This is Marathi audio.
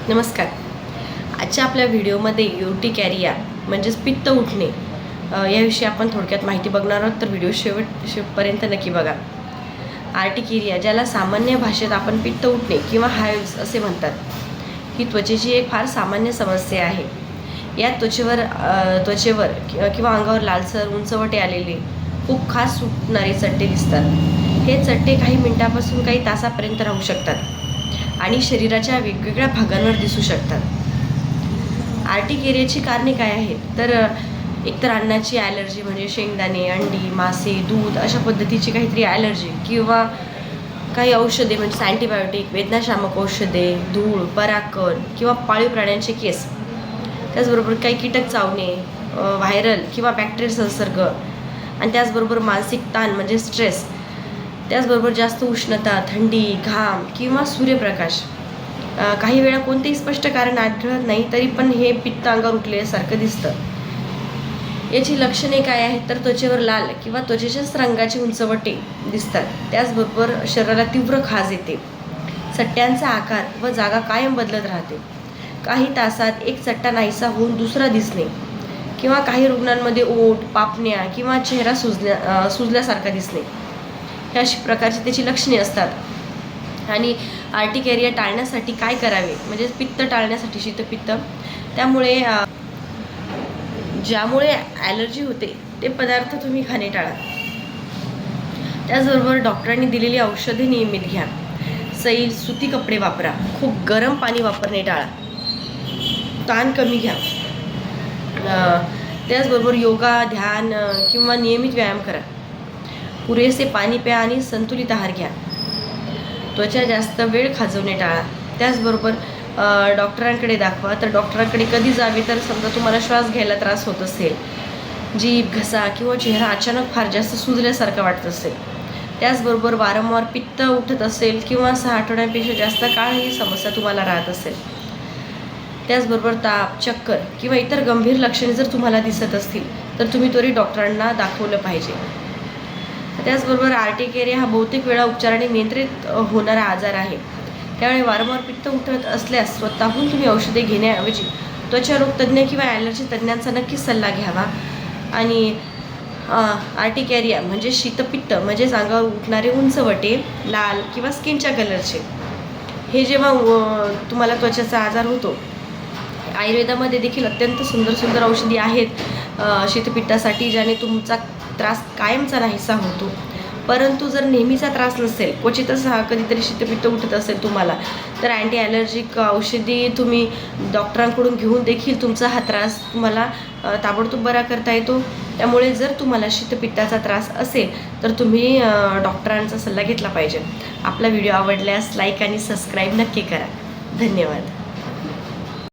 नमस्कार. आजच्या आपल्या व्हिडिओमध्ये युर्टिकॅरिया म्हणजेच पित्त उठणे याविषयी आपण थोडक्यात माहिती बघणार आहोत, तर व्हिडिओ शेवटपर्यंत नक्की बघा. आर्टिकेरिया, ज्याला सामान्य भाषेत आपण पित्त उठणे किंवा हायव्स असे म्हणतात, ही त्वचेची एक फार सामान्य समस्या आहे. या त्वचेवर किंवा अंगावर लालसर, उंचवटे आलेले, खूप खास सुटणारे चट्टे दिसतात. हे चट्टे काही मिनिटापासून काही तासापर्यंत राहू शकतात आणि शरीराच्या वेगवेगळ्या भागांवर दिसू शकतात. आर्टिकेरियाची कारणे काय आहेत, तर एकतर अन्नाची ॲलर्जी, म्हणजे शेंगदाणे, अंडी, मासे, दूध अशा पद्धतीची काहीतरी ॲलर्जी, किंवा काही औषधे म्हणजे अँटीबायोटिक, वेदनाशामक औषधे, धूळ, परागकण किंवा पाळीव प्राण्यांचे केस, त्याचबरोबर काही कीटक चावणे, व्हायरल किंवा बॅक्टेरियल संसर्ग, आणि त्याचबरोबर मानसिक ताण म्हणजे स्ट्रेस, त्याचबरोबर जास्त उष्णता, थंडी, घाम किंवा सूर्यप्रकाश. काही वेळा कोणतेही स्पष्ट कारण आढळत नाही, तरी पण हे पित्त अंगावर उठल्यासारखं दिसतं. याची लक्षणे काय आहेत, तर त्वचेवर लाल किंवा त्वचेच्याच रंगाचे उंचवटे दिसतात. त्याचबरोबर शरीराला तीव्र खाज येते. चट्ट्यांचा आकार व जागा कायम बदलत राहते. काही तासात एक चट्टा नाहीसा होऊन दुसरा दिसणे, किंवा काही रुग्णांमध्ये ओठ, पापण्या किंवा चेहरा सुजल्यासारखा दिसणे, हे अशी प्रकारची त्याची लक्षणे असतात. आणि आर्टिकेरिया टाळण्यासाठी काय करावे, म्हणजे पित्त टाळण्यासाठी, शीतपित्त, त्यामुळे ज्यामुळे ॲलर्जी होते ते पदार्थ तुम्ही खाणे टाळा. त्याचबरोबर डॉक्टरांनी दिलेली औषधे नियमित घ्या. सैल सुती कपडे वापरा. खूप गरम पाणी वापरणे टाळा. ताण कमी घ्या. त्याचबरोबर योगा, ध्यान किंवा नियमित व्यायाम करा. पुरेसे पाणी प्या आणि संतुलित आहार घ्या. त्वचा जास्त वेळ खाजवणे टाळा. त्याचबरोबर डॉक्टरांकडे दाखवा. तर डॉक्टरांकडे कधी जावे, तर समजा तुम्हाला श्वास घ्यायला त्रास होत असेल, जीभ, घसा किंवा चेहरा अचानक फार जास्त सुजल्यासारखं वाटत असेल, त्याचबरोबर वारंवार पित्त उठत असेल किंवा 6 आठवड्यांपेक्षा जास्त काळ ही समस्या तुम्हाला राहत असेल, त्याचबरोबर ताप, चक्कर किंवा इतर गंभीर लक्षणे जर तुम्हाला दिसत असतील, तर तुम्ही त्वरित डॉक्टरांना दाखवलं पाहिजे. त्याचबरोबर आर्टिकेरिया हा बहुतेक वेळा उपचाराने नियंत्रित होणारा आजार आहे. त्यामुळे वारंवार पित्त उठत असल्यास स्वतःहून तुम्ही औषधे घेण्याऐवजी त्वचारोग तज्ज्ञ किंवा ॲलर्जी तज्ज्ञांचा नक्कीच सल्ला घ्यावा. आणि आर्टिकेरिया म्हणजे शीतपित्त, म्हणजेच अंगावर उठणारे उंचवटे, लाल किंवा स्किनच्या कलरचे, हे जेव्हा तुम्हाला त्वचेचा आजार होतो, आयुर्वेदामध्ये देखील अत्यंत सुंदर सुंदर औषधी आहेत शीतपित्तासाठी, ज्याने तुमचा त्रास कायमचा नाहीसा होतो. परंतु जर नेहमीचा त्रास नसेल, क्वचितच कधीतरी शीतपित्त उठत असेल तुम्हाला, तर अँटी ॲलर्जिक औषधी तुम्ही डॉक्टरांकडून घेऊन देखील तुमचा हा त्रास तुम्हाला ताबडतोब बरा करता येतो. त्यामुळे जर तुम्हाला शीतपित्ताचा त्रास असेल, तर तुम्ही डॉक्टरांचा सल्ला घेतला पाहिजे. आपला व्हिडिओ आवडल्यास लाईक आणि सबस्क्राईब नक्की करा. धन्यवाद.